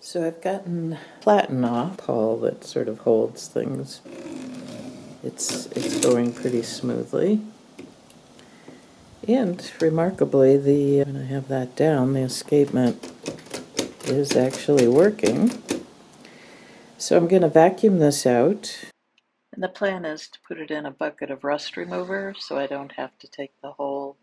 So I've gotten platen off, Paul, that sort of holds things. It's going pretty smoothly. And remarkably, when I have that down, the escapement is actually working. So I'm going to vacuum this out. And the plan is to put it in a bucket of rust remover so I don't have to take the whole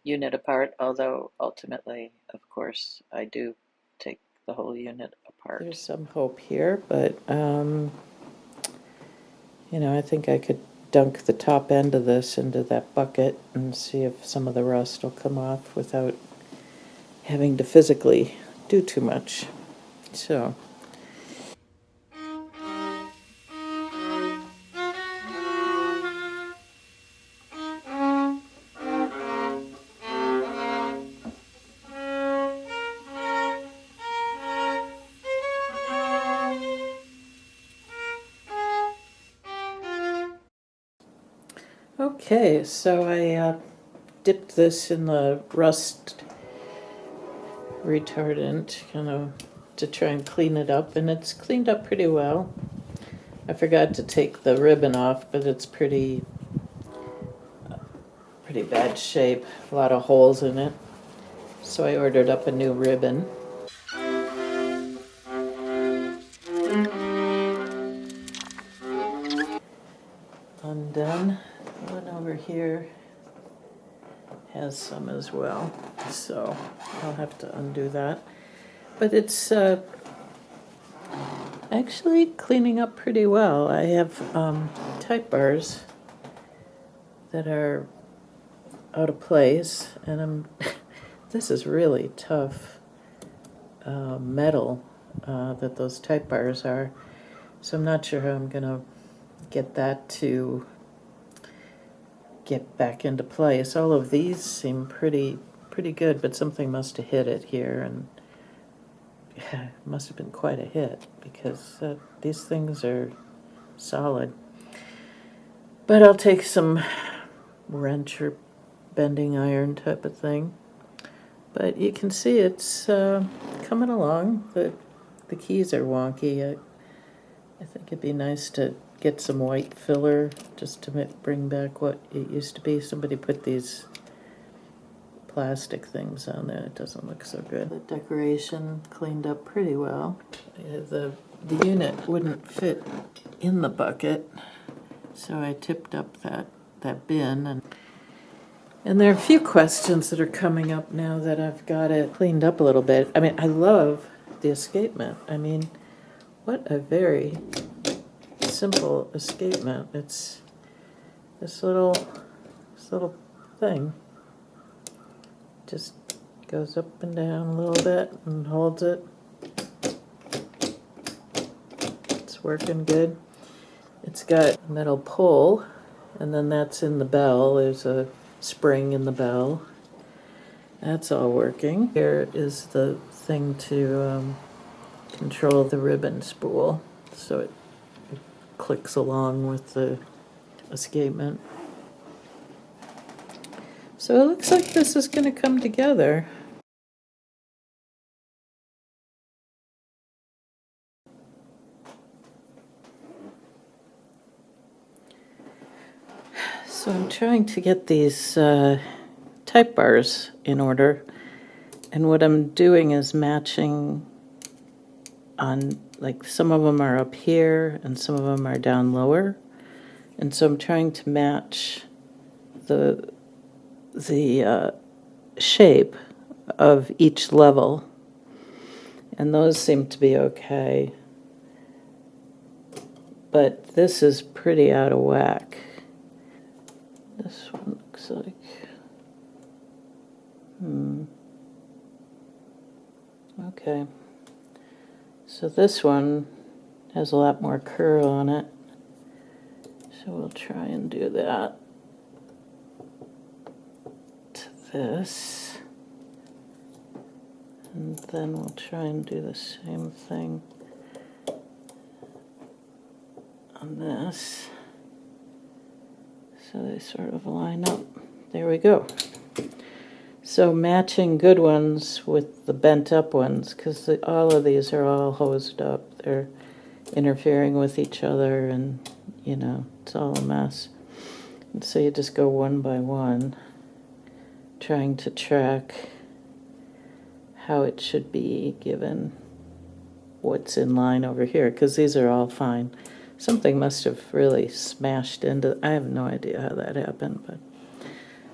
unit apart, although ultimately, of course, I do take the whole unit apart. There's some hope here, but I think I could dunk the top end of this into that bucket and see if some of the rust will come off without having to physically do too much. So okay, so I dipped this in the rust retardant, to try and clean it up, and it's cleaned up pretty well. I forgot to take the ribbon off, but it's pretty bad shape, a lot of holes in it. So I ordered up a new ribbon. Undone. One over here has some as well, so I'll have to undo that. But it's actually cleaning up pretty well. I have type bars that are out of place, and this is really tough metal that those type bars are, so I'm not sure how I'm gonna get that to get back into place. All of these seem pretty good, but something must have hit it here, and it must have been quite a hit, because these things are solid. But I'll take some wrench or bending iron type of thing. But you can see it's coming along. The keys are wonky. I think it'd be nice to get some white filler just to bring back what it used to be. Somebody put these plastic things on there. It doesn't look so good. The decoration cleaned up pretty well. The unit wouldn't fit in the bucket, so I tipped up that bin, and there are a few questions that are coming up now that I've got it cleaned up a little bit. I mean, I love the escapement. I mean, what a very simple escapement. It's this little thing. Just goes up and down a little bit and holds it. It's working good. It's got a metal pull, and then that's in the bell. There's a spring in the bell. That's all working. Here is the thing to control the ribbon spool, so it clicks along with the escapement. So it looks like this is going to come together. So I'm trying to get these type bars in order, and what I'm doing is matching on, like, some of them are up here and some of them are down lower, and so I'm trying to match the shape of each level, and those seem to be okay, but this is pretty out of whack. This one looks like okay, so this one has a lot more curl on it, so we'll try and do that to this, and then we'll try and do the same thing on this, so they sort of line up. There we go. So matching good ones with the bent up ones, because all of these are all hosed up. They're interfering with each other, and it's all a mess. And so you just go one by one, trying to track how it should be given what's in line over here, because these are all fine. Something must have really smashed into, I have no idea how that happened, but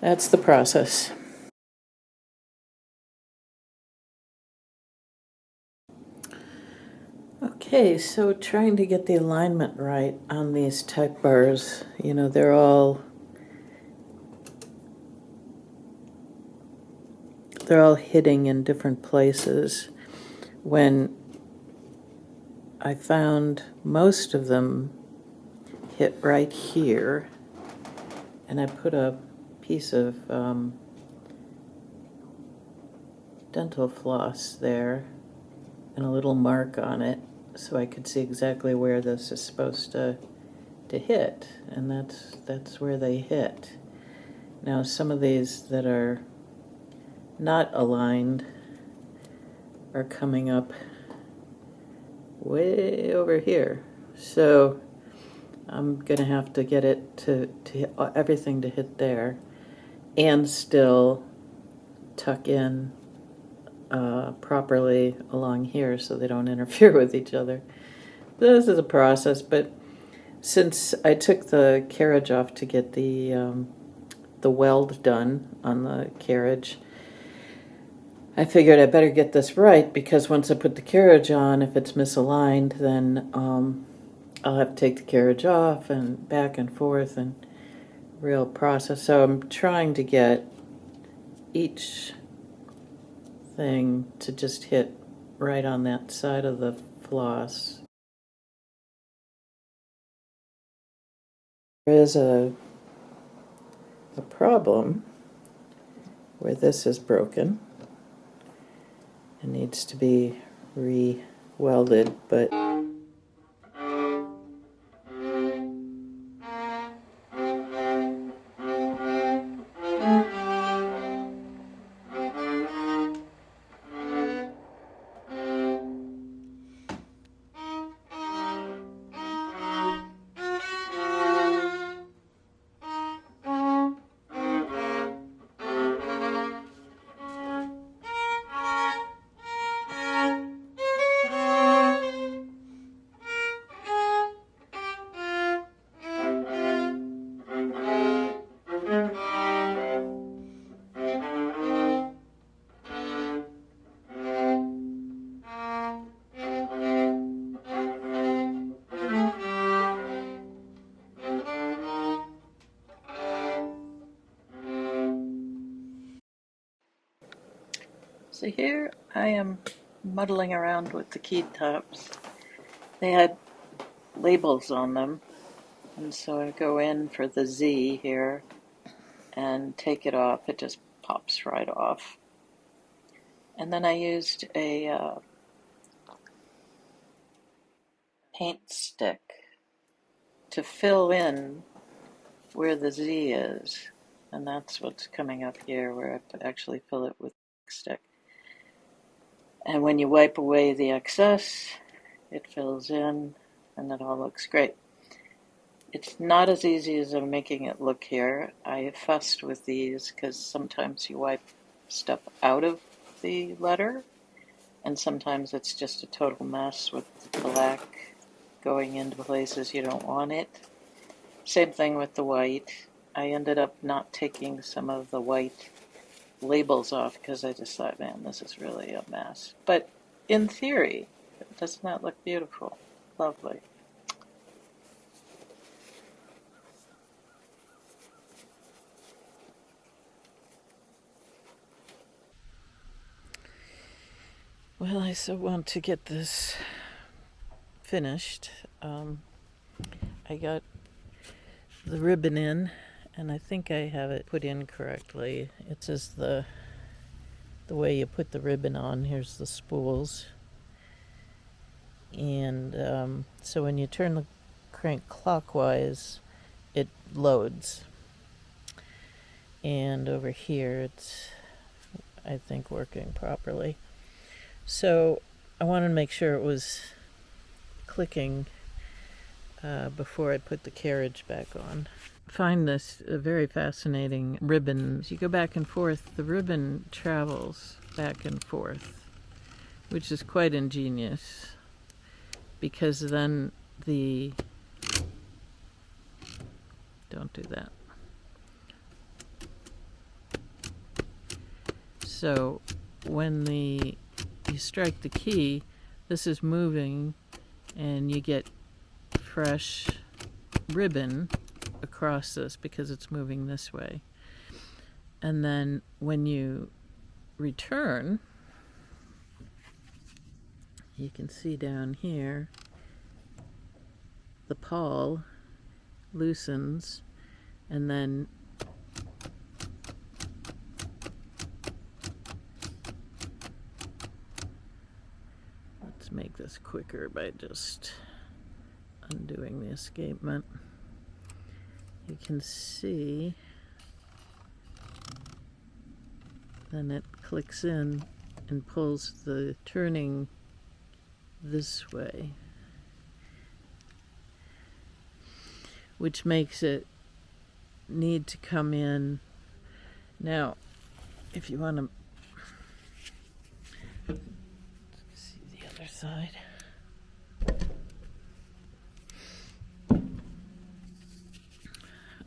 that's the process. Okay, so trying to get the alignment right on these type bars, they're all hitting in different places, when I found most of them hit right here, and I put a piece of dental floss there and a little mark on it so I could see exactly where this is supposed to hit, and that's where they hit. Now some of these that are not aligned are coming up way over here, so I'm gonna have to get it to hit, everything to hit there, and still tuck in properly along here so they don't interfere with each other. This is a process, but since I took the carriage off to get the weld done on the carriage, I figured I better get this right, because once I put the carriage on, if it's misaligned, then I'll have to take the carriage off and back and forth, and real process. So I'm trying to get each thing to just hit right on that side of the floss. There is a problem where this is broken. It needs to be re-welded, but so here I am muddling around with the key tops. They had labels on them, and so I go in for the Z here and take it off. It just pops right off. And then I used a paint stick to fill in where the Z is, and that's what's coming up here, where I have to actually fill it with a stick. And when you wipe away the excess, it fills in, and it all looks great. It's not as easy as I'm making it look here. I fussed with these because sometimes you wipe stuff out of the letter, and sometimes it's just a total mess with the black going into places you don't want it. Same thing with the white. I ended up not taking some of the white labels off because I just thought, man, this is really a mess. But in theory, doesn't that look beautiful? Lovely. Well, I so want to get this finished. I got the ribbon in, and I think I have it put in correctly. It says the way you put the ribbon on. Here's the spools. And so when you turn the crank clockwise, it loads. And over here it's I think, working properly. So I wanted to make sure it was clicking before I put the carriage back on. Find this very fascinating ribbon. As you go back and forth, the ribbon travels back and forth, which is quite ingenious, because then don't do that. So when you strike the key, this is moving, and you get fresh ribbon across this because it's moving this way. And then when you return, you can see down here the pawl loosens, and then let's make this quicker by just undoing the escapement. You can see then it clicks in and pulls the turning this way, which makes it need to come in. Now, if you want to see the other side.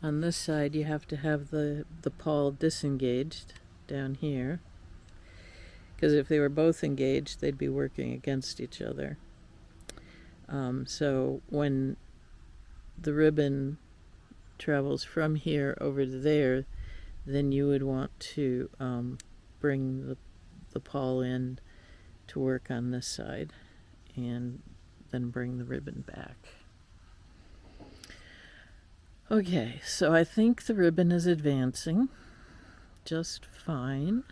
On this side, you have to have the pawl disengaged down here, because if they were both engaged, they'd be working against each other. So when the ribbon travels from here over to there, then you would want to bring the pawl in to work on this side, and then bring the ribbon back. Okay, so I think the ribbon is advancing just fine.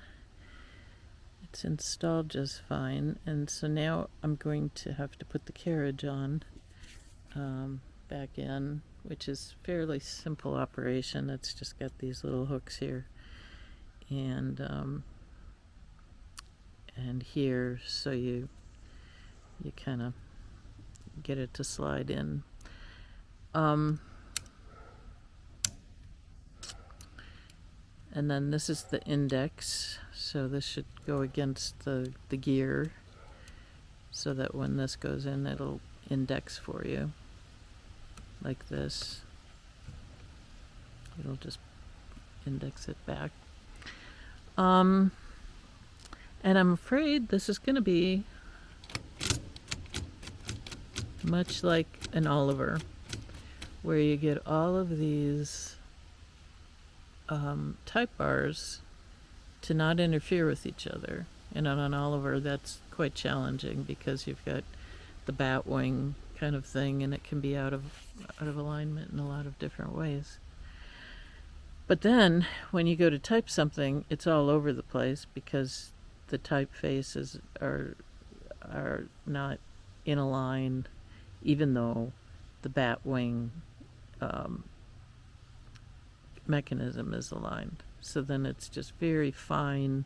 It's installed just fine, and so now I'm going to have to put the carriage on back in, which is fairly simple operation. It's just got these little hooks here and here, so you kind of get it to slide in. And then this is the index, so this should go against the gear, so that when this goes in, it'll index for you, like this. It'll just index it back. And I'm afraid this is going to be much like an Oliver, where you get all of these type bars to not interfere with each other. And on an Oliver, that's quite challenging, because you've got the bat wing kind of thing, and it can be out of alignment in a lot of different ways. But then when you go to type something, it's all over the place, because the typefaces are not in a line, even though the bat wing mechanism is aligned. So then it's just very fine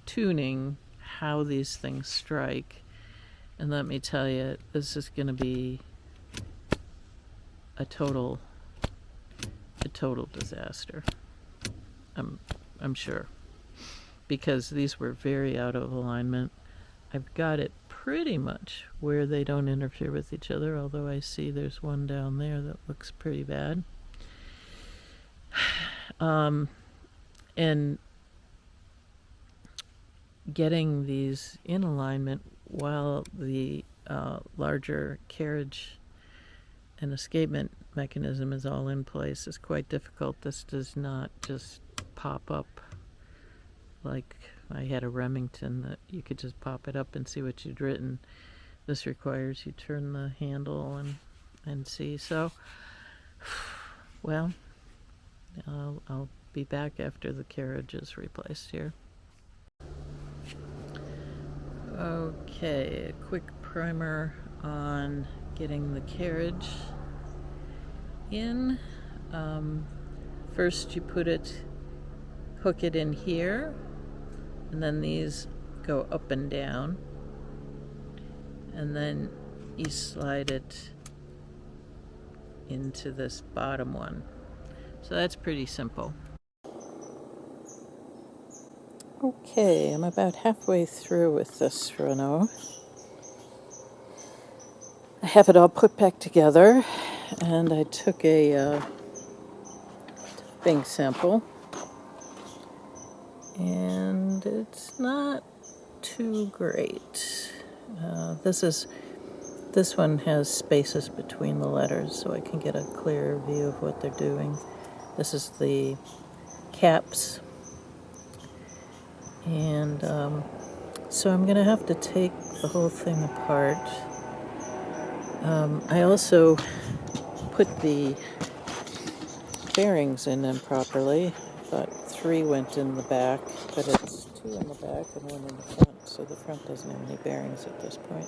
tuning how these things strike. And let me tell you, this is going to be a total disaster. I'm sure, because these were very out of alignment. I've got it pretty much where they don't interfere with each other, although I see there's one down there that looks pretty bad. And getting these in alignment while the larger carriage and escapement mechanism is all in place is quite difficult. This does not just pop up like I had a Remington that you could just pop it up and see what you'd written. This requires you turn the handle and see. So, well, I'll be back after the carriage is replaced here. Okay, a quick primer on getting the carriage in. First you hook it in here, and then these go up and down, and then you slide it into this bottom one. So that's pretty simple. Okay, I'm about halfway through with this Renault. I have it all put back together, and I took a typing sample, and it's not too great. This one has spaces between the letters, so I can get a clearer view of what they're doing. This is the caps, and so I'm gonna have to take the whole thing apart. I also put the bearings in improperly. I thought 3 went in the back, but it's 2 in the back and 1 in the front, so the front doesn't have any bearings at this point.